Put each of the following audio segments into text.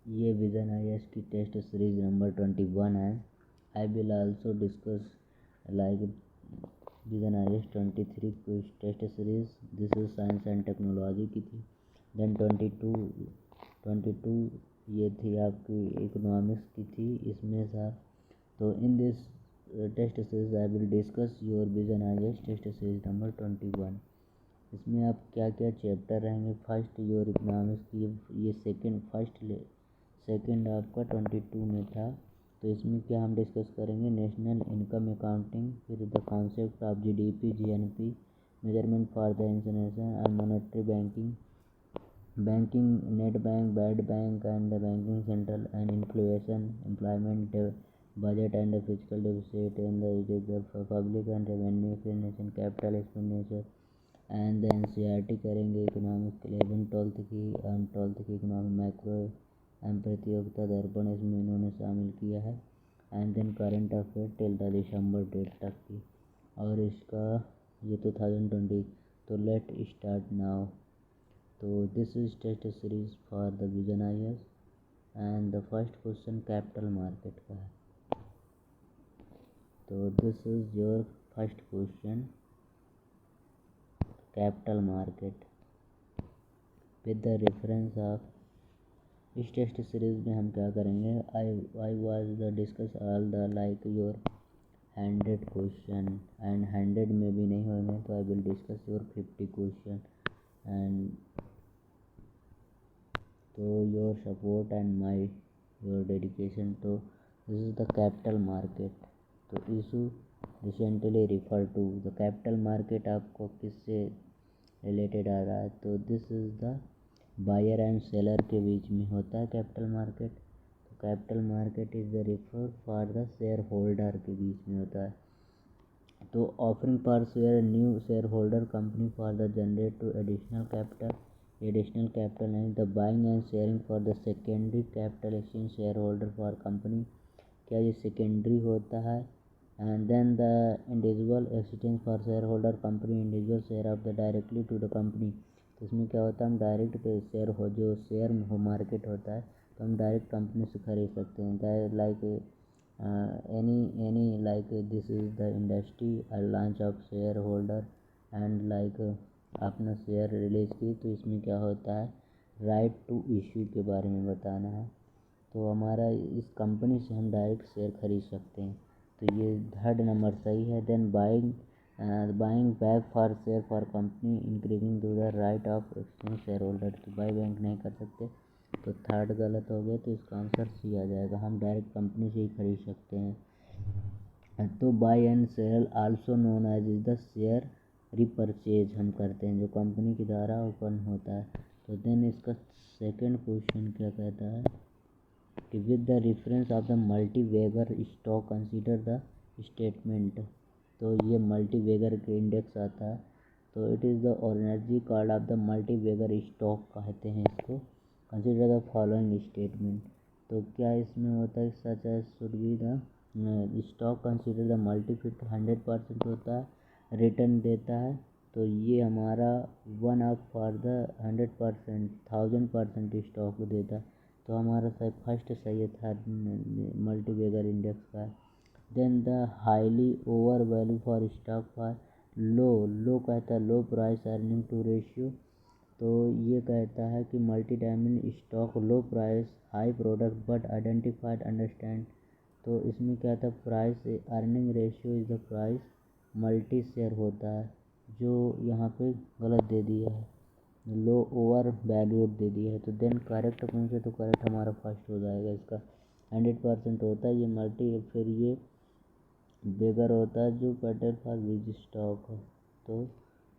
ये vision IAS की test series number 21 है। I will also discuss like vision IAS 23 की test series. This is science and technology की थी। Then 22 ये थी आपकी इकोनॉमिक्स की थी, इसमें था। तो in this test series I will discuss your vision IAS test series number 21। इसमें आप क्या क्या चैप्टर रहेंगे। फर्स्ट योर इकोनॉमिक्स की ये सेकंड आपका 22 में था। तो इसमें क्या हम डिस्कस करेंगे, नेशनल इनकम अकाउंटिंग, फिर the concept of GDP, GNP, measurement for the international and monetary banking, net bank, bad bank and banking central and inflation, employment, budget and the fiscal deficit and the reserve for public and revenue nation capital expenditure and the NCERT करेंगे economic 11th-12th की and 12th की economic macro and प्रतियोगिता दर्पण इसमें इन्होंने शामिल किया है। And then current affair till the December date तक की, और इसका ये 2020। तो लेट स्टार्ट नाउ। तो this is test series for the vision IAS and the first question capital market का है। तो this is your first question, capital market with the reference of. इस टेस्ट सीरीज में हम क्या करेंगे, I was the discuss all the like your 100 question and 100 में भी नहीं होंगे, तो I will discuss your 50 question and तो your support and my your dedication. तो this is the capital market. तो issue recently refer to the capital market आपको किससे रिलेटेड आ रहा है, तो this is the buyer and seller के बीच में होता है कैपिटल मार्केट। तो capital market is the refer for the share holder के बीच में होता है। तो ऑफरिंग पर share new share holder company for the generate to additional capital नहीं, the buying and sharing for the secondary capital exchange share holder for company, क्या ये सेकेंडरी होता है। And then the individual exchange for share holder company, individual share of the directly to the company. तो इसमें क्या होता है, हम डायरेक्ट शेयर हो जो शेयर मार्केट होता है, तो हम डायरेक्ट कंपनी से खरीद सकते हैं। Like any like this is the industry launch of share holder and like अपना शेयर रिलीज की। तो इसमें क्या होता है, राइट टू इशू के बारे में बताना है। तो हमारा इस कंपनी से हम डायरेक्ट शेयर खरीद सकते हैं। तो ये थर्ड नंबर सही है। Then buying back for share for company increasing to the right of exchange share holder, तो बाई बैंक नहीं कर सकते, तो थर्ड गलत हो गया। तो इसका आंसर सी आ जाएगा, हम डायरेक्ट कंपनी से ही खरीद सकते हैं। तो buy and sell also known as is the share repurchase हम करते हैं जो कंपनी के द्वारा ओपन होता है। तो देन इसका सेकंड क्वेश्चन क्या कहता है कि with the reference of the multibagger stock consider the statement. तो ये मल्टीवेगर के इंडेक्स आता है। तो it is the energy card of the multibagger stock कहते हैं इसको। Consider the following statement. तो क्या इसमें होता है, such as should be the stock consider the multifit 100% होता है, रिटर्न देता है। तो ये हमारा 1 फॉर द 100%, 1000% स्टॉक देता है। तो हमारा सही फर्स्ट सही है, थर्ड मल्टीवेगर इंडेक्स का। Then the highly over value for stock for low कहता है low price earning to ratio. तो ये कहता है कि multi diamond stock low price high product but identified understand. तो इसमें क्या था, price earning ratio is the price multi share होता है, जो यहाँ पे गलत दे दिया है, लो ओवर वैल्यूड दे दिया है। तो देन करेक्ट पूछे तो करेक्ट हमारा फर्स्ट हो जाएगा, इसका 100% होता है ये मल्टी, फिर ये बेगर होता है जो पेटेड फॉर विच स्टॉक है, तो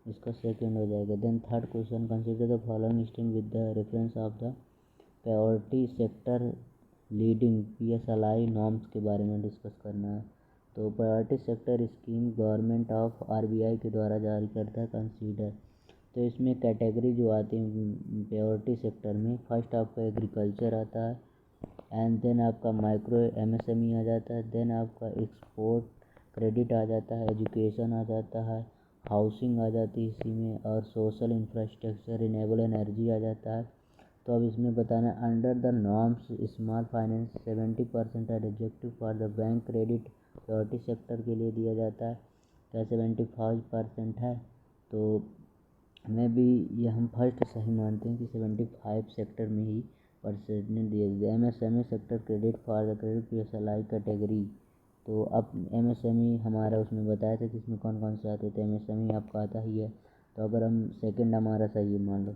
इसका सेकंड हो जाएगा। Then third question, consider the following string with the reference of the priority sector lending PSLI norms के बारे में डिस्कस करना है। तो priority sector scheme government of RBI के द्वारा जारी करता है कंसीडर। तो इसमें कैटेगरी जो आती है प्रायोरिटी सेक्टर में, फर्स्ट आपका एग्रीकल्चर आता है, एंड देन आपका माइक्रो MSME आ जाता है, देन आपका एक्सपोर्ट क्रेडिट आ जाता है, एजुकेशन आ जाता है, हाउसिंग आ जाती है इसी में, और सोशल इंफ्रास्ट्रक्चर रिन्यूएबल एनर्जी आ जाता है, तो अब इसमें बताना है under the norms small finance 70% है रिजेक्टिव for the bank credit security sector के लिए दिया जाता है। क्या 75% है? तो हमें भी ये हम फर्स्ट सही मानते हैं कि 75 सेक्टर में ही परसेंटेज दिए जाते। MSME sector credit for the credit PSLI category. तो अब MSME हमारा उसमें बताया था कि इसमें कौन कौन से आते थे। MSME आपका आता ही है। तो अगर हम सेकंड हमारा सही है मान लो,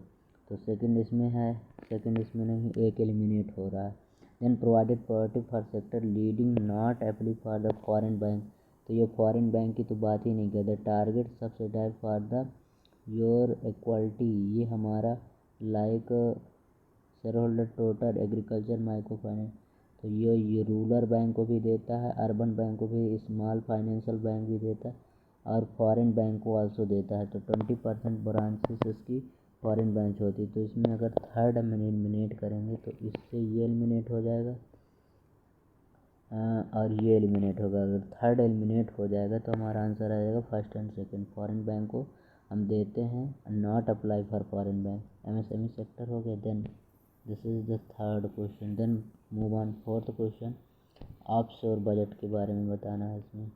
तो सेकंड इसमें है, सेकंड इसमें नहीं, एक एलिमिनेट हो रहा है। Then provided priority for sector lending not apply for the foreign bank. तो ये फॉरेन बैंक की तो बात ही नहीं करते। Target subsidise for the your equality, ये हमारा like share holder total agriculture micro finance. तो ये रूरल बैंक को भी देता है, अर्बन बैंक को भी, स्मॉल फाइनेंशियल बैंक भी देता है और फॉरेन बैंक को आल्सो देता है। तो 20% ब्रांचेस इसकी फॉरेन ब्रांच होती है। तो इसमें अगर थर्ड हम एलिमिनेट करेंगे तो इससे ये एलिमिनेट हो जाएगा और ये एलिमिनेट होगा। अगर थर्ड एलिमिनेट हो जाएगा तो हमारा आंसर आ जाएगा first and second. Foreign bank को हम देते हैं, not apply for foreign bank. MSME sector हो गया। Then this is the third question. Then move on fourth question. Offshore budget के बारे में बताना है इसमें।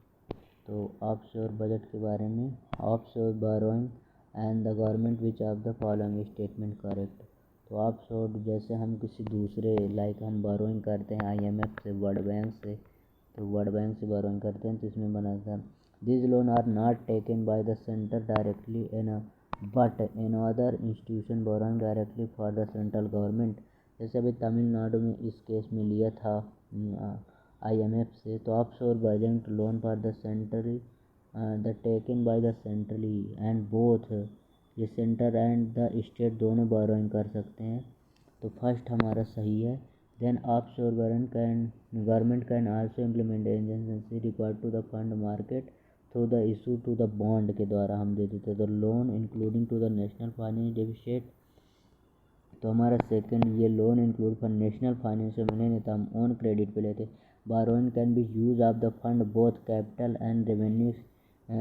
तो ऑफशोर बजट के बारे में, offshore borrowing and the government which of the following statement correct. तो ऑफशोर जैसे हम किसी दूसरे लाइक हम बोरोइंग करते हैं IMF से, वर्ल्ड बैंक से, तो वर्ल्ड बैंक से बोरोइंग करते हैं तो इसमें बना था this loan are not taken by the centre directly in but in other institution borrowing directly for the central government. जैसे अभी तमिलनाडु में इस केस में लिया था IMF से। तो offshore budget loan for the centrally the taken by the centrally and both, ये सेंटर एंड द स्टेट दोनों बोरोइंग कर सकते हैं। तो फर्स्ट हमारा सही है। Then offshore government can also implement agency required to the fund market through the issue to the bond के द्वारा हम दे देते the loan including to the national finance deficit. तो हमारा सेकंड, ये loan include for national finance में नहीं था, हम ओन क्रेडिट पे लेते। Borrowing can be use of the fund both capital and revenue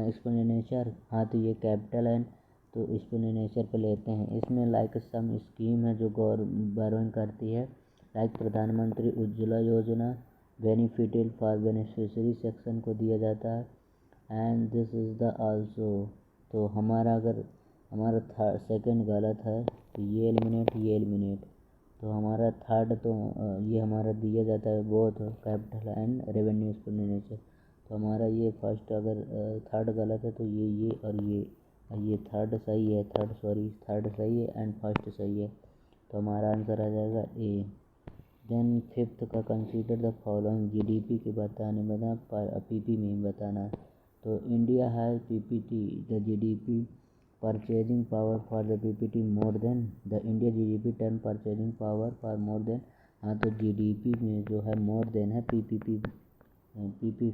expenditure. हाँ, तो ये कैपिटल एंड तो एक्सपेंडिचर पे लेते हैं। इसमें लाइक सम स्कीम है जो बोरोइंग करती है, लाइक प्रधानमंत्री उज्ज्वला योजना बेनिफिटेड फॉर बेनिफिशियरी सेक्शन को दिया जाता है। And this is the also. तो हमारा अगर हमारा थर्ड सेकंड गलत है तो ये एलिमिनेट, ये एलिमिनेट। तो हमारा थर्ड तो ये हमारा दिया जाता है both capital and revenue expenditure. तो हमारा ये फर्स्ट अगर थर्ड गलत है तो ये और ये थर्ड सही है, थर्ड सही है एंड फर्स्ट सही है। तो हमारा आंसर आ जाएगा ए। देन फिफ्थ का कंसीडर द फॉलोइंग GDP के बताने में PP में बताना है। तो India has PPT the GDP purchasing power for the PPT more than the India GDP 10 purchasing power for more then. हाँ, तो GDP में जो है मोर देन है, PPP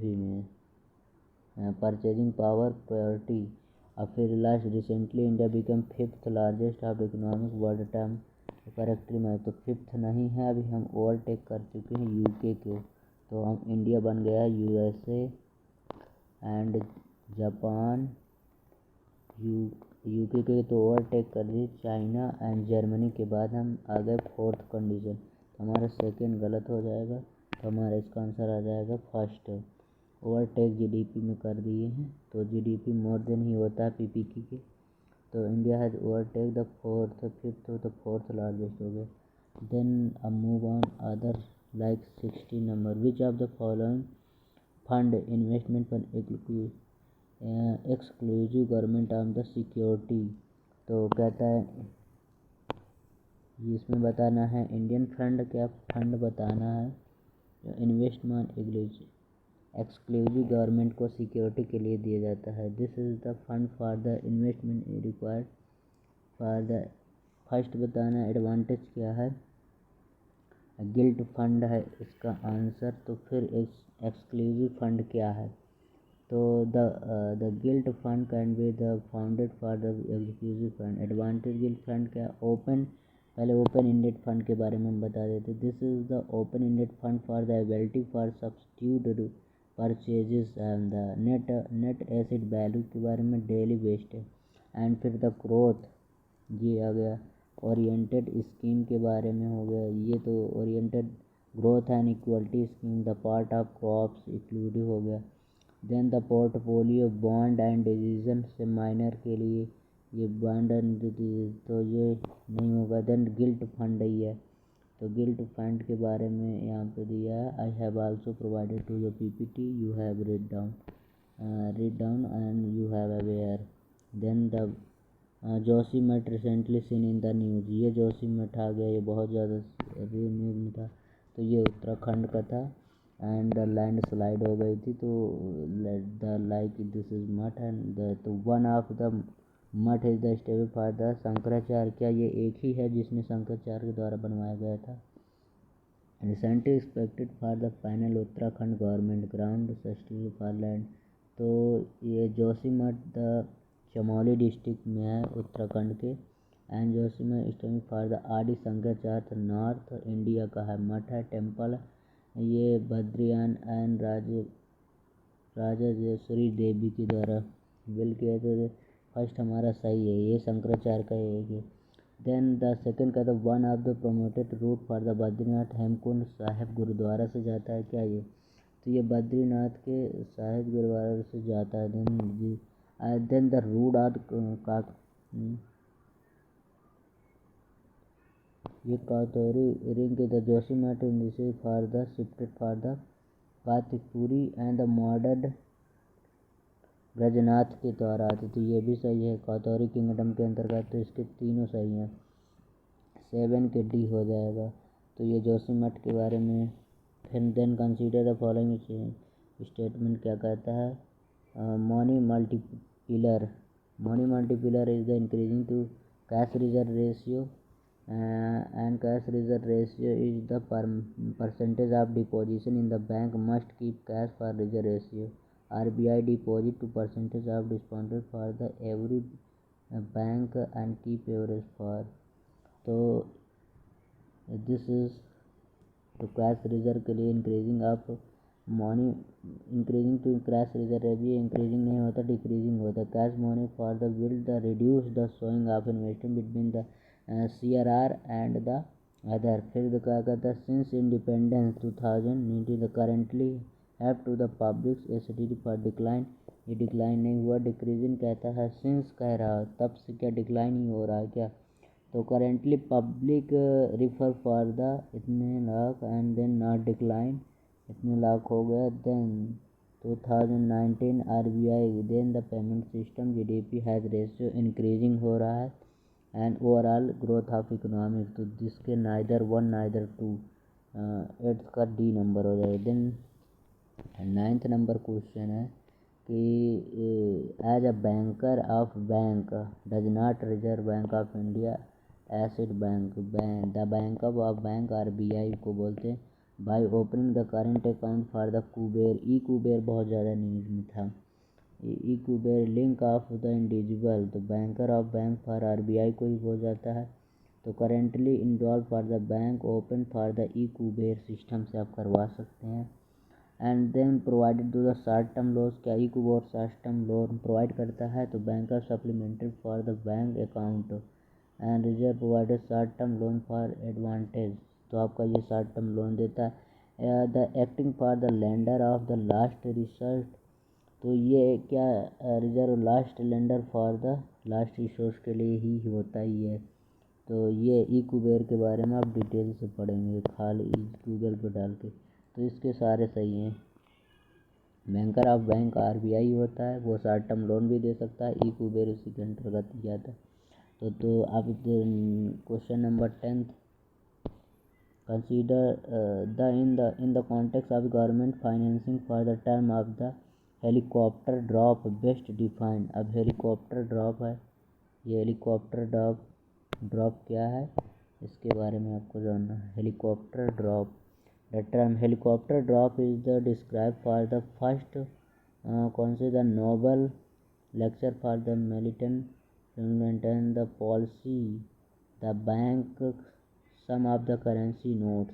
में परचेजिंग पावर प्रायोरिटी। और फिर last recently India become fifth largest of economic world term correctly में। तो फिफ्थ नहीं है, अभी हम ओवरटेक कर चुके हैं UK को। तो हम इंडिया बन गया USA एंड जापान, UK के तो ओवरटेक कर दिए, चाइना एंड जर्मनी के बाद हम आ गए फोर्थ कंडीशन। तो हमारा सेकंड गलत हो जाएगा। तो हमारा इसका आंसर आ जाएगा फर्स्ट। ओवरटेक GDP में कर दिए हैं, तो GDP मोर देन ही होता है PPP के। तो India has overtake the fourth, fifth तो फोर्थ लार्जेस्ट हो गया। देन अब move on other like 16 number which of the following fund investment for exclusive government of the security. तो कहता है इसमें बताना है इंडियन फंड, क्या फंड बताना है इन्वेस्टमेंट एक्सक्लूसिव गवर्नमेंट को सिक्योरिटी के लिए दिया जाता है। This is the fund for the investment required for the first बताना एडवांटेज क्या है, गिल्ट फंड है इसका आंसर। तो फिर एक्सक्लूसिव फंड क्या है, तो the guilt fund can be the founded for the exclusive fund. Advantage guilt fund क्या, ओपन, पहले ओपन इंडेड फंड के बारे में हम बता देते। This is the open ended fund for the ability for substitute purchases and the net asset value के बारे में डेली बेस्ड है। एंड फिर द ग्रोथ, ये आ गया ओरिएंटेड स्कीम के बारे में हो गया, ये तो oriented growth and equality scheme the part of crops inclusive हो गया। Then the portfolio bond and decision से माइनर के लिए ये बॉन्ड एंड तो ये नहीं होगा। देन गिल्ट फंड ही है, तो गिल्ट फंड के बारे में यहाँ पे दिया है। I have also provided to the PPT, you have read down and you have aware. Then the Joshimath recently seen in the news, ये जोशीमठ आ गया, ये बहुत ज़्यादा न्यूज़ में था। तो ये उत्तराखंड का था एंड द लैंड स्लाइड हो गई थी, तो द लाइक दिस इज मठ एंड द तो वन ऑफ द मठ is the stable for the Shankaracharya, क्या ये एक ही है जिसने शंकराचार्य के द्वारा बनवाया गया था। Recently expected for the final Uttarakhand government ground sustainable for land, तो ये जोशीमठ द चमोली डिस्ट्रिक्ट में है उत्तराखंड के। And Joshimath stable for the आदि शंकराचार्य नॉर्थ इंडिया का है, मठ है, टेम्पल है। ये बद्रियान एंड राजराजेश्वरी देवी के द्वारा बिल्ड किया, तो फर्स्ट हमारा सही है, ये शंकराचार्य का है। देन द सेकंड का था one of the promoted route for the Badrinath Hemkund Sahib gurdwara से जाता है, क्या ये, तो ये बद्रीनाथ के साहिब गुरुद्वारा से जाता है। देन द रूट ऑफ का ये कातोरी ring the Joshimath in this for the shifted for the Kartikpuri and the मॉडर्ड ब्रजनाथ के द्वारा आते, तो ये भी सही है, कातौरी किंगडम के अंतर्गत, तो इसके तीनों सही हैं। 7 के डी हो जाएगा। तो ये जोशीमठ के बारे में। फिर then consider the following statement क्या कहता है। Money multiplier is the increasing to cash reserve ratio and cash reserve ratio is the percentage of deposition in the bank must keep cash for reserve ratio RBI deposit to percentage of discounted for the every bank and keep average for, तो this is तो cash reserve के लिए increasing of money increasing to cash reserve है, भी increasing नहीं होता, decreasing होता। Cash money for the build the reduce the showing of investment between the CRR and the other. फिर क्या कहता है, since independence 2019 the currently have to the public acidity for decline, ये डिक्लाइन नहीं हुआ, डिक्रीजिंग कहता है, सिंस कह रहा है तब से क्या डिक्लाइन ही हो रहा है क्या, तो currently public refer for the इतने lakh and then not decline, इतने लाख हो गया। Then 2019 RBI then the payment system GDP has ratio increasing हो रहा है and overall growth of economic, तो जिसके नाइदर 1 नाइदर 2, 8 का D नंबर हो जाएगा। देन 9th नंबर क्वेश्चन है कि as a banker of bank does not reserve bank of India acid bank the bank of bank RBI को बोलते हैं by opening the current account for the Kuber, e Kuber बहुत ज़्यादा news में था। E Kuber link of the individual, तो banker of bank for RBI को ही हो जाता है। तो currently enrol for the bank open for the e Kuber system से आप करवा सकते हैं। And then provided to the short term loans, क्या e Kuber short term loan provide करता है, तो banker supplemented for the bank account and reserve provided short term loan for advantage, तो आपका ये शॉर्ट टर्म लोन देता है। The acting for the lender of the last resource, तो ये क्या reserve last lender for the last resource के लिए ही होता ही है। तो ये ई कुबेर के बारे में आप डिटेल से पढ़ेंगे खाली गूगल पर डाल के, तो इसके सारे सही हैं। बैंकर ऑफ बैंक RBI होता है, वो शॉर्ट टर्म लोन भी दे सकता है, ई कुबेर उसी के अंतर्गत ही आता है। तो आप question number 10th consider in the context of government financing for the term of the helicopter drop best defined. अब हेलीकॉप्टर ड्रॉप है, ये हेलीकॉप्टर ड्रॉप क्या है इसके बारे में आपको जानना है। Helicopter drop, the term helicopter drop is the describe for the first कौन से the Nobel lecture for the militant and the policy the bank some of the currency notes,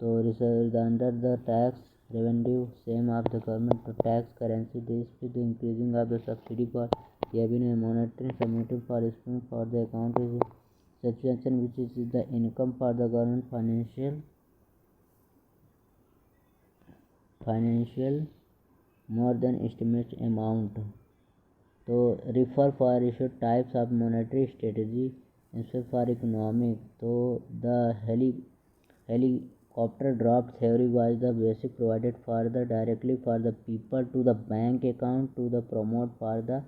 तो reserve under the tax revenue same of the government to tax currency this with the increasing of the subsidy for revenue monetary submitted for spending for the account is subsection which is the income for the government financial more than estimated amount. तो refer for issue types of monetary strategy instead for economic. तो the helicopter drop theory was the basic provided for the directly for the people to the bank account to the promote for the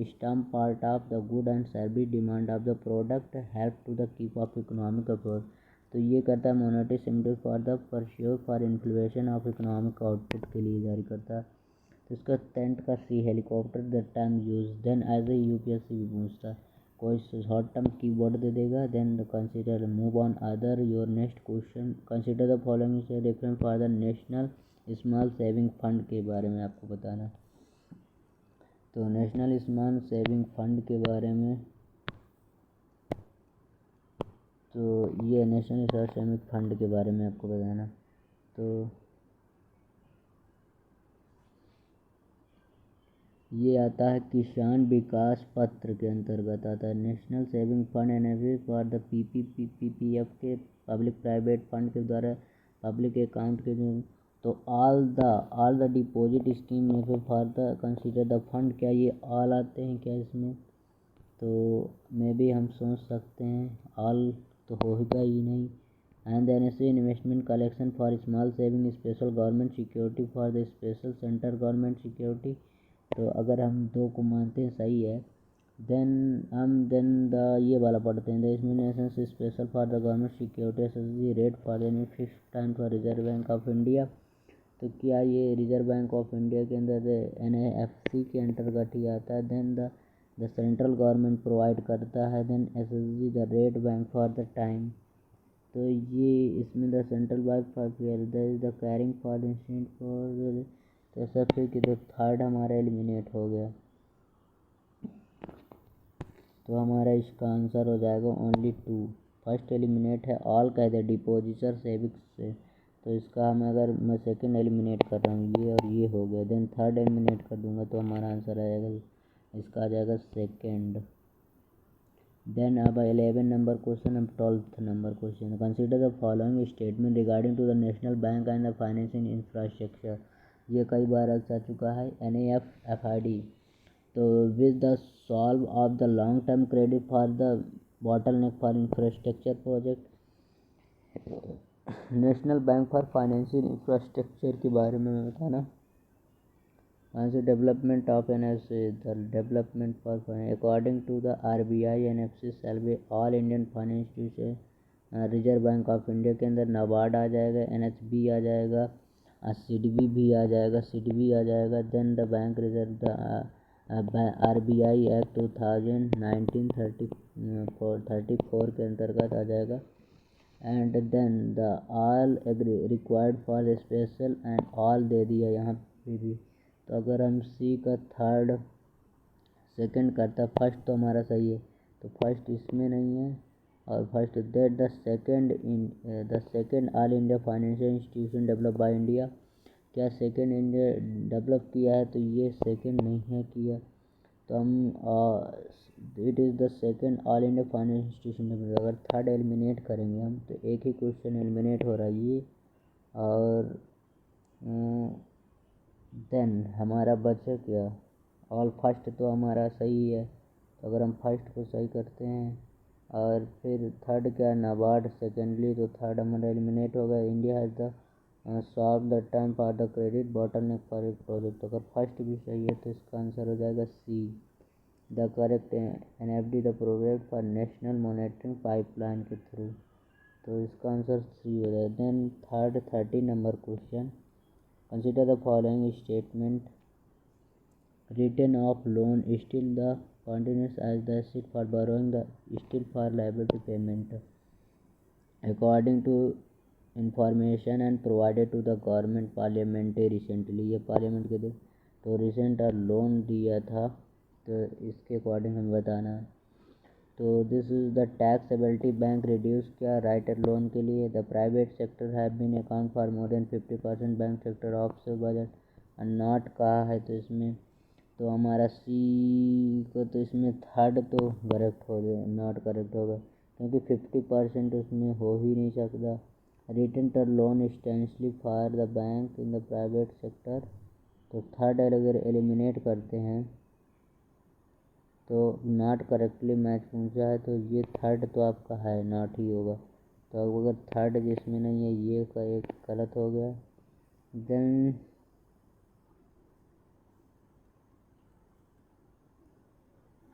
stamp part of the good and service demand of the product help to the keep of economic approach. तो ये करता है monetary stimulus for the pursuit for inflation of economic output के लिए जारी करता है. तो इसका टेंट का C helicopter the term use then as a UPSC भी पूछता है. कोई शॉर्ट टर्म कीवर्ड दे देगा. Then consider move on other your next question. Consider the following से reference for the national small saving fund के बारे में आपको बताना. तो नेशनल स्मॉल सेविंग फंड के बारे में तो ये नेशनल स्मॉल सेविंग फंड के बारे में आपको बताना. तो ये आता है किसान विकास पत्र के अंतर्गत आता है. National saving fund NFC for the PPF के पब्लिक प्राइवेट फंड के द्वारा पब्लिक अकाउंट के जो. तो ऑल द डिपॉजिट स्कीम में for the consider the fund. क्या ये ऑल आते हैं क्या इसमें? तो मे भी हम सोच सकते हैं ऑल तो होगा ही नहीं. And the NSC investment collection for small saving special government security for the special central government security. तो अगर हम दो को मानते हैं सही है देन द ये वाला पढ़ते हैं. द इसमें special for the government security SSG rate for the fix time for reserve bank of India. तो क्या ये रिजर्व बैंक ऑफ इंडिया के अंदर एनएएफसी के अंतर्गत ही आता है. Then the central government provide करता है. Then SSG the rate bank for the time. तो ये इसमें the central bank for the carrying for the institute for. तो ऐसा फिर कि तो थर्ड हमारा एलिमिनेट हो गया. तो हमारा इसका आंसर हो जाएगा ओनली 2. फर्स्ट एलिमिनेट है ऑल कह दे डिपोजिटर सेविंग्स से. तो इसका हम अगर मैं सेकंड एलिमिनेट कर रहा हूँ ये और ये हो गया. देन थर्ड एलिमिनेट कर दूंगा तो हमारा आंसर आएगा इसका आ जाएगा सेकंड. देन अब 11 नंबर क्वेश्चन. अब 12th number question. Consider the following statement regarding to the national bank and the financial infrastructure. ये कई बार आ चुका है. NAFFID. तो with the solve of the long term credit for the bottleneck for infrastructure project. National bank for financial infrastructure के बारे में बताना. Financial development of NFC the development for according to the RBI NFC shall be all Indian financial institution. Reserve bank of India के अंदर नाबार्ड आ जाएगा. NHB आ जाएगा. CDB भी आ जाएगा. CDB आ जाएगा. Then the bank reserve the RBI act 2019-34 के अंतर्गत आ जाएगा. And then the all required for special and all दे दिया यहाँ पे भी. तो अगर हम C का थर्ड सेकंड करता. फर्स्ट तो हमारा सही है तो फर्स्ट इसमें नहीं है. और first that the second all India financial institution develop by India. क्या सेकंड इंडिया डेवलप किया है? तो ये सेकंड नहीं है किया. तो हम it is the second all India financial institution. अगर थर्ड एलिमिनेट करेंगे हम तो एक ही क्वेश्चन एलिमिनेट हो रहा है ये. और देन हमारा बचा क्या ऑल. फर्स्ट तो हमारा सही है. तो अगर हम फर्स्ट को सही करते हैं और फिर थर्ड क्या नाबार्ड सेकेंडली. तो थर्ड हमारा एलिमिनेट हो गया. India has the solve the time for the credit bottleneck for a project. अगर फर्स्ट भी सही है तो इसका आंसर हो जाएगा C. The correct NFD the project for national monitoring pipeline के थ्रू. तो इसका आंसर C हो जाएगा. Then 13 number question. Consider the following statement. Return of loan still the continuous as the asset for borrowing the still for liability payment according to information and provided to the government parliament recently. ये parliament के थे तो recent loan दिया था तो इसके according हमें बताना है. तो this is the taxability bank reduce क्या राइटर लोन के लिए. The private sector have been account for more than 50% bank sector of से बजट नॉट कहा है. तो इसमें तो हमारा C को तो इसमें थर्ड तो करेक्ट हो गया. नॉट करेक्ट होगा क्योंकि 50% उसमें हो ही नहीं सकता। Return the loan instantly for the bank in the private sector, तो थर्ड अगर एलिमिनेट करते हैं तो नॉट करेक्टली मैच पूछा है, तो ये थर्ड तो आपका है नॉट ही होगा। तो अब अगर थर्ड जिसमें नहीं है ये का एक गलत हो गया। देन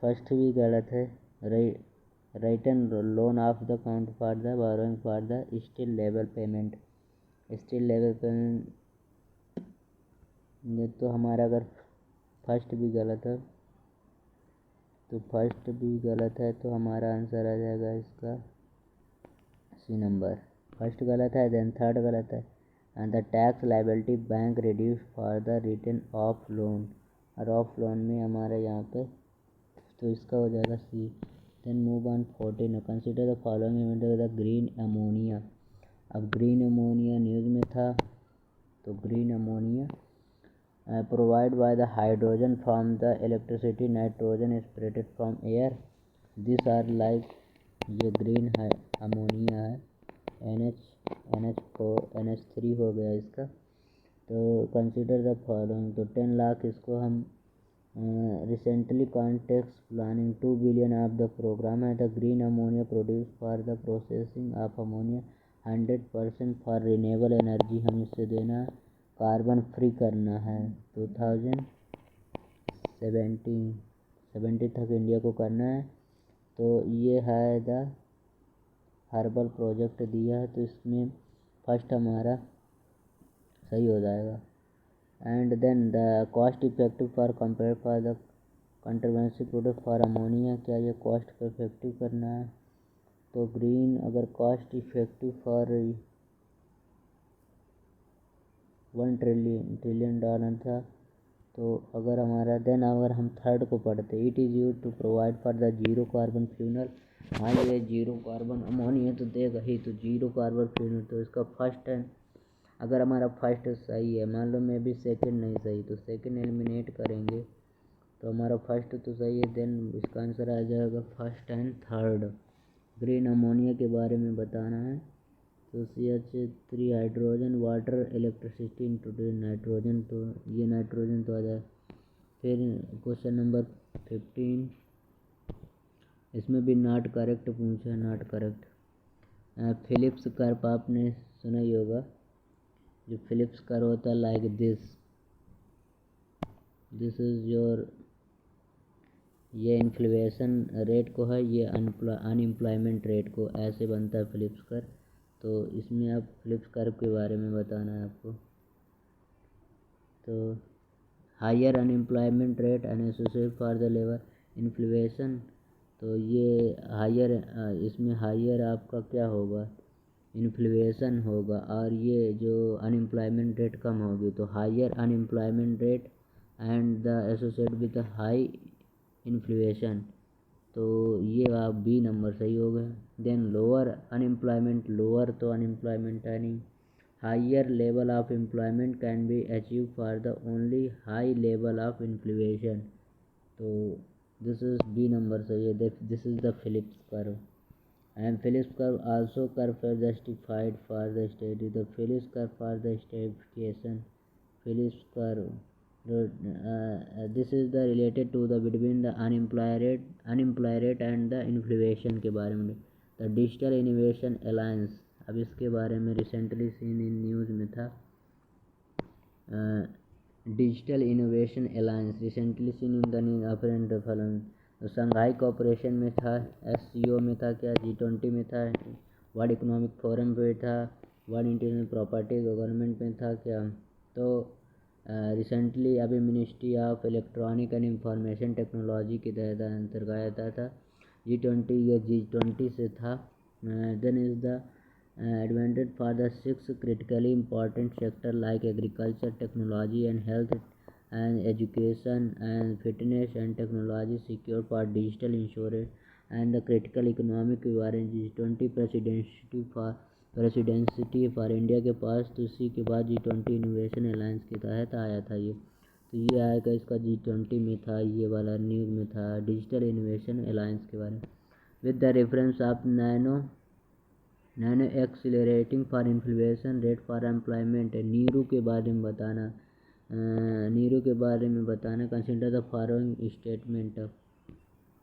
फर्स्ट भी गलत है। Return loan of the account for the borrowing for the still level payment. Still level payment ये तो हमारा अगर फर्स्ट भी गलत है तो फर्स्ट भी गलत है, तो हमारा आंसर आ जाएगा इसका सी नंबर। फर्स्ट गलत है, देन थर्ड गलत है। And the tax liability bank reduce for the return of loan, और ऑफ लोन में हमारे यहाँ पे तो इसका हो जाएगा C. Then move on 14, consider the following event the green ammonia. अब ग्रीन अमोनिया न्यूज़ में था, तो green ammonia provide by the hydrogen from the electricity nitrogen spreaded from air, this are like, ये ग्रीन है ammonia है, NH3 हो गया इसका। तो कंसिडर द फॉलोइंग, तो 10 लाख इसको हम recently context planning 2 billion of the programme है the green ammonia produce for the processing of ammonia 100% for renewable energy, हम इससे देना कार्बन फ्री करना है 2070 तक इंडिया को करना है। तो ये है द हर्बल प्रोजेक्ट दिया है, तो इसमें फर्स्ट हमारा सही हो जाएगा। And then the cost effective for compare for the controversy product for ammonia, क्या ये कॉस्ट इफेक्टिव करना है, तो ग्रीन अगर cost effective for 1 trillion dollar था, तो अगर हमारा देन अगर हम थर्ड को पढ़ते, it is use to provide for the zero carbon fuel. हाँ ये जीरो कार्बन अमोनिया तो देगा ही, तो जीरो कार्बन फ्यूनल, तो इसका फर्स्ट है। अगर हमारा फर्स्ट सही है, मान लो मे भी सेकंड नहीं सही, तो सेकंड एलिमिनेट करेंगे, तो हमारा फर्स्ट तो सही है, देन इसका आंसर आ जाएगा first and third. Green ammonia के बारे में बताना है, तो CH3 hydrogen water electricity into nitrogen, तो ये नाइट्रोजन तो आ जाए। फिर क्वेश्चन नंबर 15, इसमें भी नॉट करेक्ट पूछा है, नॉट करेक्ट। फिलिप्स कर्व आपने सुना ही होगा, जो फिलिप्स कर्व होता है लाइक दिस इज योर, ये इन्फ्लेशन रेट को है, ये अनएम्प्लॉयमेंट रेट को ऐसे बनता है फिलिप्स कर्व। तो इसमें आप फिलिप्स कर्व के बारे में बताना है आपको। तो higher unemployment rate and associate for the labour inflation, तो ये हायर, इसमें हायर आपका क्या होगा, इन्फ्लेशन होगा, और ये जो अनएम्प्लॉयमेंट रेट कम होगी, तो higher unemployment rate and the associate with high inflation, तो ये आप बी नंबर सही हो गया। देन लोअर अनएम्प्लॉयमेंट, लोअर तो अनएम्प्लॉयमेंट है नहीं, higher level of employment can be achieve for the only high level of inflation, तो दिस इज बी नंबर सही है, this is the Phillips curve. And Phillips curve also curve justified for the study, the Phillips curve for the stratification, Philips curve this is the related to the between the unemploy rate and the inflation के बारे में। The digital innovation alliance, अब इसके बारे में recently seen in news में था, digital innovation alliance recently seen in the news apparent following, तो शंघाई कॉपरेशन में था, SCO में था, क्या G20 में था, वर्ल्ड इकोनॉमिक फोरम पे था, वर्ल्ड इंटेलेक्चुअल प्रॉपर्टी गवर्नमेंट में था क्या। तो रिसेंटली अभी ministry of electronic and information technology के तहत अंतर्गत आया था G20, ये G20 से था। Then is the advantage for the 6 critically important sector like agriculture, technology and health and education and fitness and technology secure for digital insurance and the critical economic environment G20 presidency for India के पास, तो इसी के बाद G20 innovation alliance के तहत आया था ये, तो ये आएगा इसका G20 में था, ये वाला न्यूज़ में था डिजिटल इनोवेशन अलायंस के बारे में। with the reference of nano accelerating for inflation rate for employment। Neeru के बारे में बताना, कंसिडर द फॉलोइंग स्टेटमेंट।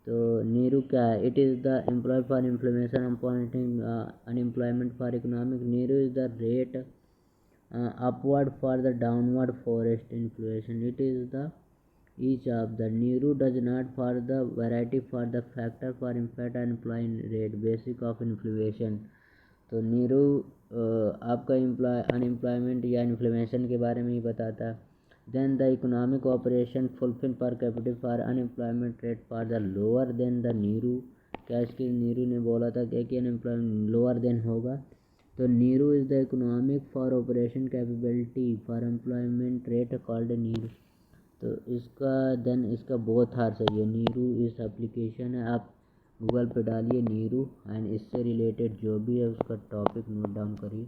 तो नीरू क्या है? It is the employ for inflammation appointing unemployment for economic. NAIRU is the rate upward for the downward forest inflation। It is the each of the Nehru does not for the variety for the factor for impact on employment rate basic of inflation। तो नीरू आपका unemployment या inflammation के बारे में ही बताता है। Then the economic operation fulfil per capital for unemployment rate for the lower then the NAIRU. क्या इसके नीरू ने बोला था कि अनएम्प्लॉयमेंट लोअर देन होगा। तो Neeru is the economic for operation capability for employment rate called Neeru. तो इसका बहुत हार सही है। नीरू इस एप्लीकेशन है, आप गूगल पे डालिए नीरू एंड इससे रिलेटेड जो भी है उसका टॉपिक नोट डाउन करिए।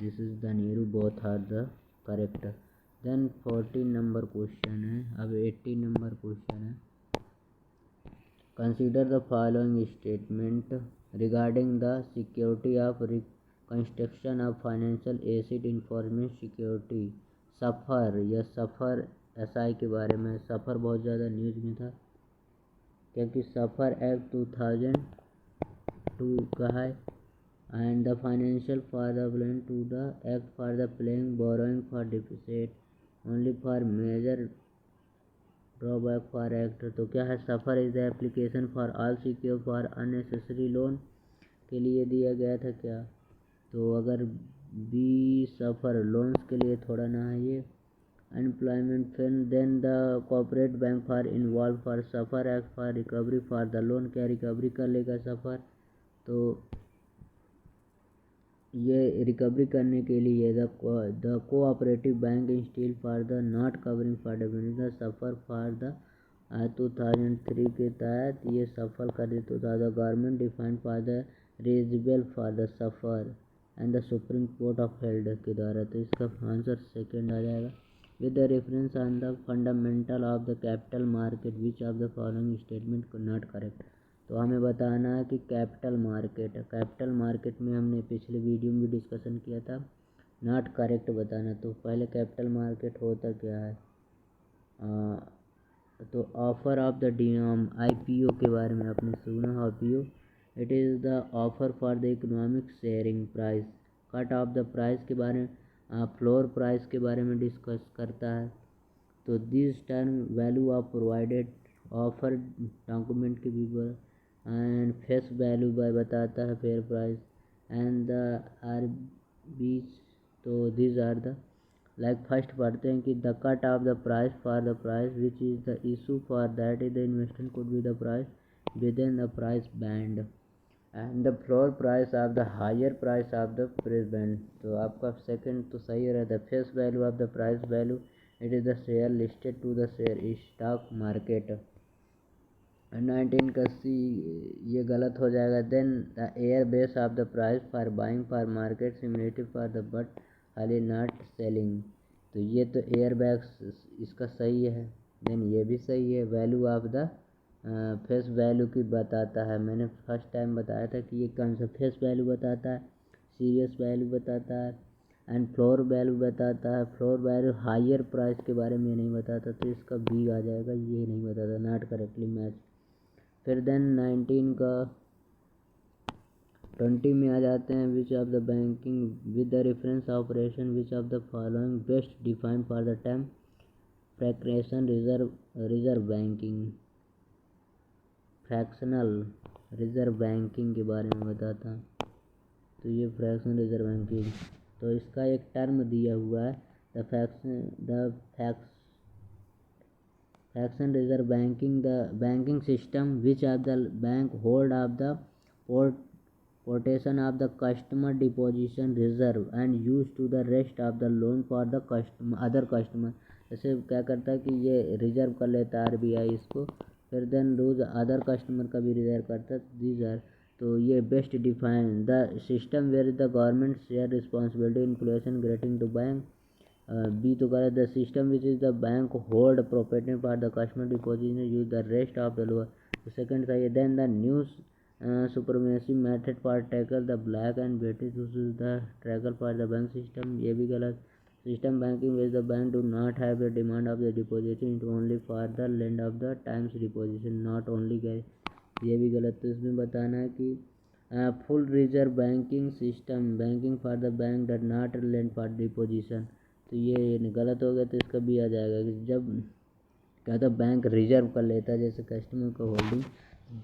This is the NAIRU, both are the correct. Then 14 number question है। अब 18 नंबर क्वेश्चन है। Consider the following statement regarding the security of construction of financial asset information security. SARFAESI या सफ़र SI के बारे में। सफ़र बहुत ज़्यादा न्यूज़ में था क्योंकि सफ़र एक्ट 2002 का है and the financial for the plane to the act for the playing borrowing for deficit only for major drawback for act. तो क्या है? SARFAESI is the application for all secure for unnecessary loan के लिए दिया गया था क्या? तो अगर बी सफ़र लोन्स के लिए थोड़ा ना है ये। अनएम्प्लॉयमेंट फिर then the corporate bank for involve for SARFAESI act for recovery for the loan. क्या रिकवरी कर लेगा सफ़र? तो ये रिकवरी करने के लिए the cooperative bank in still for the not covering for the SARFAESI for the 2003 के तहत ये सफल कर दे। तो the government defined for the रेजिबल for the SARFAESI and the supreme court of held के द्वारा। तो इसका आंसर सेकेंड आ जाएगा। With the reference on the fundamental of the capital market which of the following statement not correct. तो हमें बताना है कि कैपिटल मार्केट में हमने पिछले वीडियो में भी डिस्कशन किया था, नॉट करेक्ट बताना। तो पहले कैपिटल मार्केट होता क्या है? तो ऑफर ऑफ द आईपीओ के बारे में आपने सुना। IPO it is the offer for the economic sharing price. Cut off the price के बारे में, फ्लोर प्राइस के बारे में डिस्कस करता है। तो this term value of provided offer document के भी एंड फेस वैल्यू बताता है fair price and the are बीच। तो this are the like first पढ़ते हैं कि the cut off the price for the price which is the issue for that is the investment could be the price with in the price band and the floor price of the higher price of the price band. तो आपका second तो सही रहा। The face value of the price value it is the share listed to the share stock market. 19 का C ये गलत हो जाएगा। Then the air base of the price for buying for market simulative for the but wholly not selling. तो ये तो air bags इसका सही है। देन ये भी सही है। Value of the face value की बताता है। मैंने फर्स्ट टाइम बताया था कि ये कौन सा फेस वैल्यू बताता है, सीरियस वैल्यू बताता है एंड फ्लोर वैल्यू बताता है। फ्लोर वैल्यू हायर प्राइस के बारे में नहीं बताता, तो इसका बी आ जाएगा। ये नहीं बताता, नॉट करेक्टली मैच। फिर देन 19 का 20 में आ जाते हैं। विच of the banking with the reference operation which of the following best defined for the term fractional reserve banking. Fractional reserve banking के बारे में बताता हूँ। तो ये फ्रैक्शनल रिजर्व बैंकिंग, तो इसका एक टर्म दिया हुआ है the fraction reserve banking the banking system which of the bank hold of the portion of the customer deposition reserve and use to the rest of the loan for the customer other customer. जैसे क्या करता है कि ये reserve कर लेता है RBI इसको, फिर देन रोज अदर कस्टमर का भी रिजर्व करता है। दीज आर तो ये best define the system where the government share responsibility inflation grating to bank. B तो करें the system which is the bank hold property for the customer deposition use the rest of the lower. तो second का ये then the news supremacy method for tackle the black and British the tackle for the bank system, ये भी गलत। System banking which the bank do not have the demand of the deposition, it only for the lend of the times deposition not only गए, ये भी गलत। तो इसमें बताना है कि full reserve banking system banking for the bank that not lend for deposition, तो ये गलत हो गया। तो इसका भी आ जाएगा कि जब क्या था बैंक रिजर्व कर लेता है जैसे कस्टमर को होल्डिंग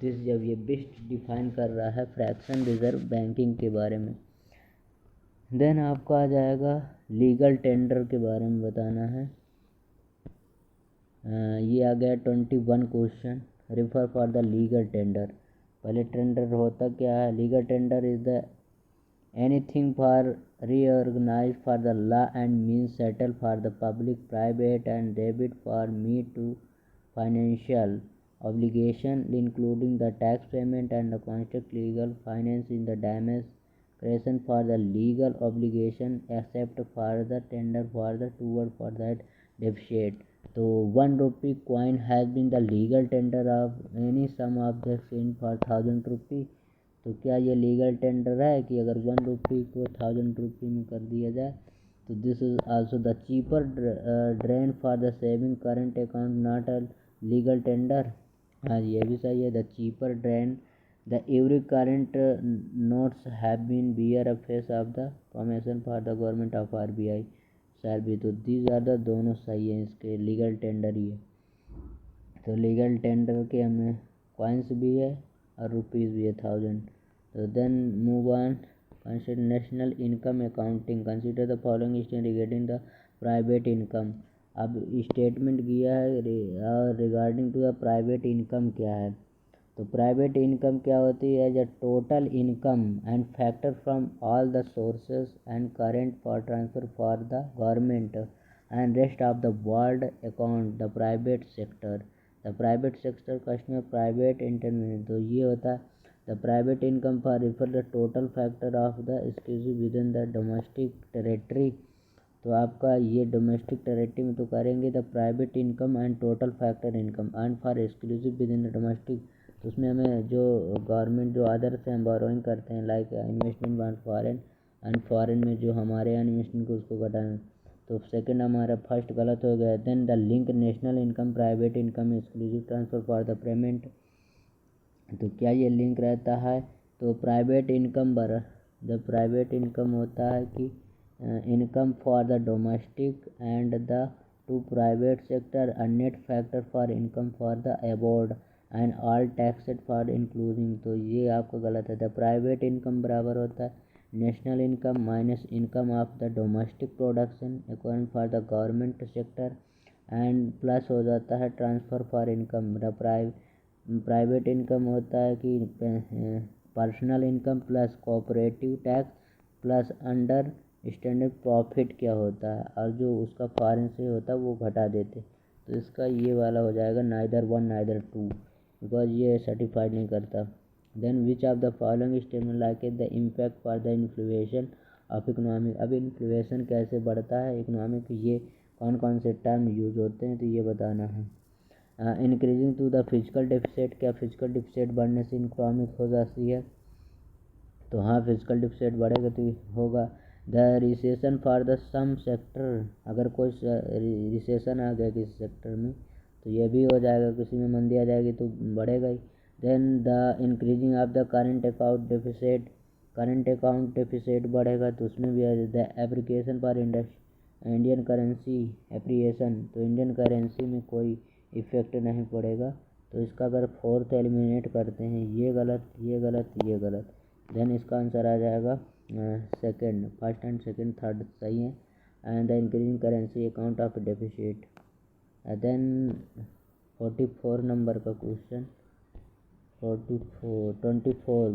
दिस, जब ये बेस्ट डिफाइन कर रहा है फ्रैक्शन रिजर्व बैंकिंग के बारे में। देन आपको आ जाएगा लीगल टेंडर के बारे में बताना है। ये आ गया 21 question, refer for the legal tender. पहले टेंडर होता क्या है? Legal tender is the anything for reorganized for the law and means settled for the public, private and debit for me to financial obligation including the tax payment and the construct legal finance in the damage creation for the legal obligation except for the tender for the toward for that deficit. तो 1 rupee coin has been the legal tender of any sum of the same for 1000 rupee, तो क्या ये legal tender है कि अगर 1 रुपी को 1000 रुपी में कर दिया जाए? तो this is also the cheaper drain for the saving current account not a legal tender. हाँ ये भी सही है। The cheaper drain the every current notes have been bear a face of the commission for the government of RBI shall be, तो these are the दोनों सही हैं, इसके लीगल टेंडर ही है। तो लीगल टेंडर के हमें कॉइन्स भी है और रुपीज़ भी है 1000। तो then move on, consider national income accounting, consider the following statement regarding the private income. अब स्टेटमेंट किया है regarding to the private income क्या है? तो प्राइवेट इनकम क्या होती है? The total income and factor from all the sources and current for transfer for the government and rest of the world account the private sector. The private sector customer private intermediate, तो ये होता है the private income for refer the total factor of the exclusive with in the domestic territory. तो आपका ये domestic territory में तो करेंगे the private income and total factor income and for exclusive with in the domestic, तो उसमें हमें जो गवर्नमेंट जो अदर से हम बोरोइंग करते हैं like investment one foreign and foreign में जो हमारे इन्वेस्टमेंट को उसको घटाना, तो सेकंड हमारा फर्स्ट गलत हो गया। Then the link national income private income exclusive transfer for the payment, तो क्या ये लिंक रहता है? तो private income the private income होता है कि income for the domestic and the to private sector a net factor for income for the abroad and all taxed for including, तो ये आपका गलत है। द प्राइवेट इनकम बराबर होता है national income minus income of the domestic production according for the government sector and plus हो जाता है transfer for income. The private income होता है कि personal income plus cooperative tax plus under standard profit क्या होता है, और जो उसका फॉरेन से होता है वो घटा देते, तो इसका ये वाला हो जाएगा नाइदर 1 नाइदर 2 बिकॉज ये सर्टिफाइड नहीं करता। Then which of the following statement like the impact for the inflation of economic. अब इन्फ्लेशन कैसे बढ़ता है इकोनॉमिक, ये कौन कौन से टर्म यूज होते हैं, तो ये बताना है। Increasing to the physical deficit, क्या फिजिकल डेफिसिट बढ़ने से इकोनॉमिक हो जाती है? तो हाँ फिजिकल डेफिसिट बढ़ेगा तो होगा। The recession for the some sector, अगर कोई रिसेशन आ गया किसी सेक्टर में तो ये भी हो जाएगा, किसी में मंदी आ जाएगी तो बढ़ेगा ही। Then the increasing of the current account deficit, current account deficit बढ़ेगा तो उसमें भी आ जाए। The application for Indian currency appreciation, तो इंडियन करेंसी में कोई इफेक्ट नहीं पड़ेगा, तो इसका अगर फोर्थ एलिमिनेट करते हैं ये गलत ये गलत ये गलत, देन इसका आंसर आ जाएगा second. First and second third सही है। And the increasing currency account of deficit. Then 44 number का question 24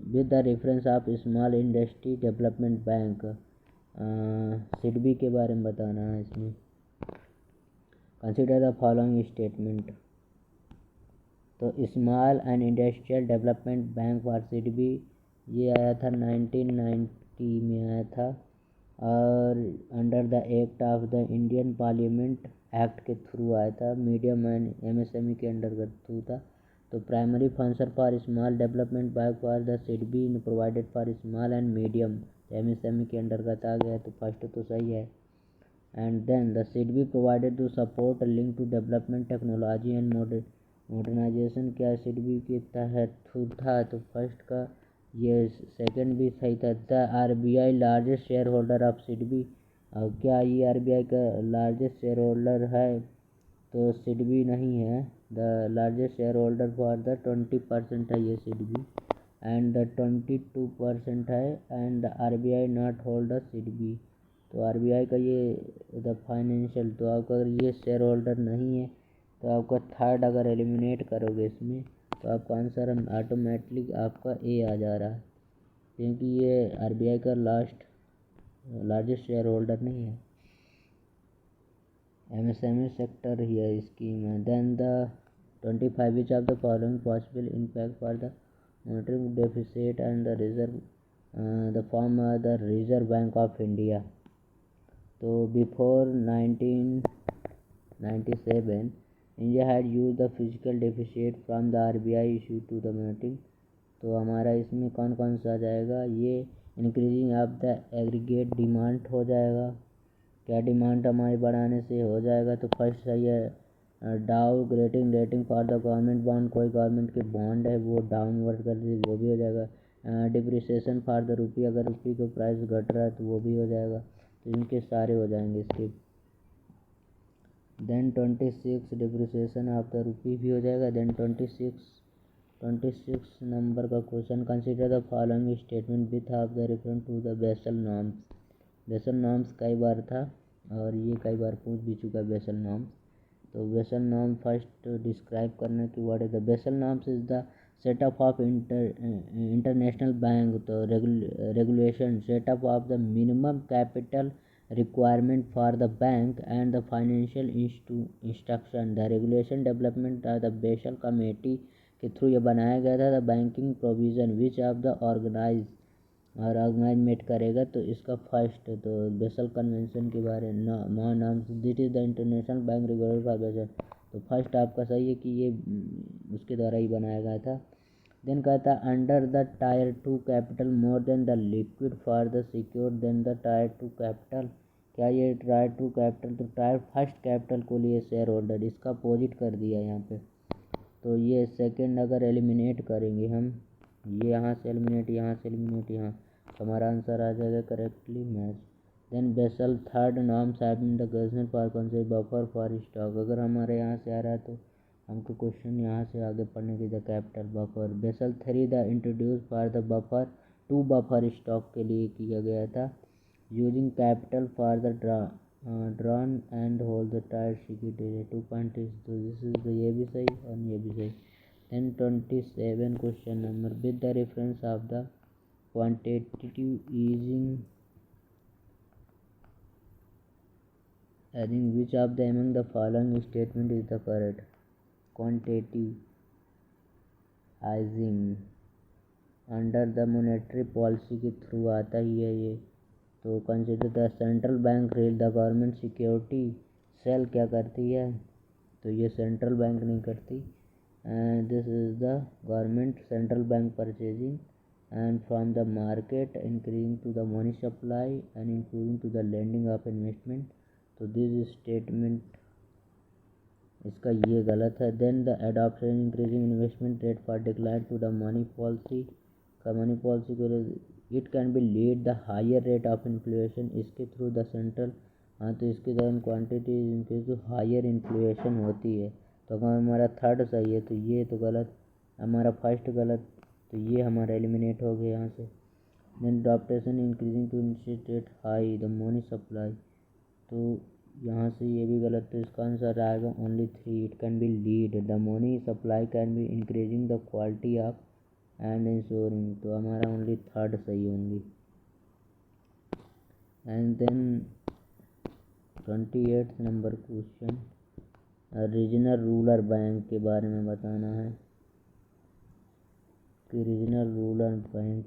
with the reference of small industry development bank, SIDBI के बारे में बताना है इसमें। कंसिडर द फॉलोइंग स्टेटमेंट, तो small and industrial development bank for SIDBI ये आया था 1990 में आया था, और under the act of the Indian parliament act के थ्रू आया था, मीडियम एंड MSME के अंडर थ्रू था। तो primary function for small development bank for the SIDBI provided for small and medium, MSME के अंतर्गत आ गया, तो फर्स्ट तो सही है। And then the SIDBI provided to support link to development technology and modernisation, क्या सिडबी के तहत था, तो फर्स्ट का ये सेकंड भी सही था। The RBI largest share holder of SIDBI, और क्या ये आरबीआई का लार्जेस्ट शेयर होल्डर है, तो सिडबी नहीं है। The largest share holder for the 20% है ये सिडबी, एंड द 22% है, and RBI not hold SIDBI, तो आरबीआई का ये द फाइनेंशियल, तो आपका अगर ये शेयर होल्डर नहीं है तो आपका थर्ड अगर एलिमिनेट करोगे इसमें तो आपका आंसर ऑटोमेटिक आपका ए आ जा रहा है, क्योंकि ये आरबीआई का लार्जेस्ट शेयर होल्डर नहीं है। एमएसएमई सेक्टर ही है स्कीम है। Then the 25 which of the following possible impact for the monetary deficit and the reserve the form the reserve bank of India, तो before 1997 India had use the physical deficit from the RBI issue to the monetary, तो हमारा इसमें कौन कौन सा आ जाएगा, ये increasing of the aggregate demand हो जाएगा, क्या डिमांड हमारी बढ़ाने से हो जाएगा, तो फर्स्ट सही है। डाउ grating rating for the government bond, कोई गवर्नमेंट के बॉन्ड है वो डाउनवर्ड कर दी, वो भी हो जाएगा। डिप्रिसिएशन फॉर द रुपी, अगर रुपी का प्राइस घट रहा है तो वो भी हो जाएगा, तो इनके सारे हो जाएंगे इसके। Then 26 depreciation of the rupee भी हो जाएगा। देन 26 नंबर का question, consider the following statement with of the reference to the Basel norms, Basel norms कई बार था और ये कई बार पूछ भी चुका है बेसल नॉर्म्स, तो बेसल नॉर्म फर्स्ट डिस्क्राइब करना कि what is the Basel norms is the setup of international bank, तो regulation setup of the minimum capital requirement for the bank and the financial instruction, the regulation development the Basel committee के through ये बनाया गया था। The banking provision which of the organisation करेगा, तो इसका first तो बेसल कन्वेंशन के बारे में नाम that is the international bank regulator for Basel, तो फर्स्ट आपका सही है कि ये उसके द्वारा ही बनाया गया था। देन कहता है under the tier 2 capital more than the liquid for the secure than the tier 2 capital, क्या ये टायर 2 कैपिटल, तो टायर फर्स्ट कैपिटल को लिए शेयर होल्डर, इसका अपोजिट कर दिया यहाँ पे, तो ये सेकंड अगर एलिमिनेट करेंगे हम, ये यहाँ से एलिमिनेट, यहाँ से एलिमिनेट, यहाँ, तो हमारा आंसर आ जाएगा correctly match. Then Basel third norms having the government for concept buffer for stock, अगर हमारे यहाँ से आ रहा है तो हमको क्वेश्चन यहाँ से आगे पढ़ने की, the capital buffer. Basel 3 the introduce for the buffer to buffer stock के लिए किया गया था, using capital for the drawn and hold the tier security 2.6, तो दिस इज ये भी सही और ये भी सही। Then 27 question number with the reference of the quantitative easing adding which of the among the following statement is the correct, quantitative easing under the monetary policy के through आता ही है ये, तो consider the central bank reel the government security sale क्या करती है, तो ये सेंट्रल बैंक नहीं करती, and this is the government central bank purchasing and from the market increasing to the money supply and including to the lending of investment, तो this statement इसका ये गलत है। Then the adoption increasing investment rate for decline to the money policy का, money policy को it can be lead the higher rate of inflation, इसके through the central, हाँ तो इसके दौरान क्वान्टिटी इंक्रीज तो हायर इन्फ्लेशन होती है, तो अगर हमारा थर्ड सही है तो ये तो गलत, हमारा फर्स्ट गलत, तो ये हमारा एलिमिनेट हो गया यहाँ से। Then adaptation increasing to institute high the money supply, तो यहाँ से ये भी गलत, तो इसका आंसर आएगा only 3, it can be lead the money supply can be increasing the quality of and insuring, तो हमारा ओनली थर्ड सही होंगी। And then 28 number question, regional rural bank के बारे में बताना है कि रीजनल रूरल बैंक,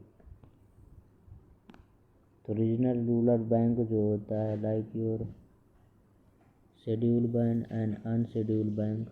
तो रीजनल रूरल बैंक जो होता है like your schedule bank and unschedule bank,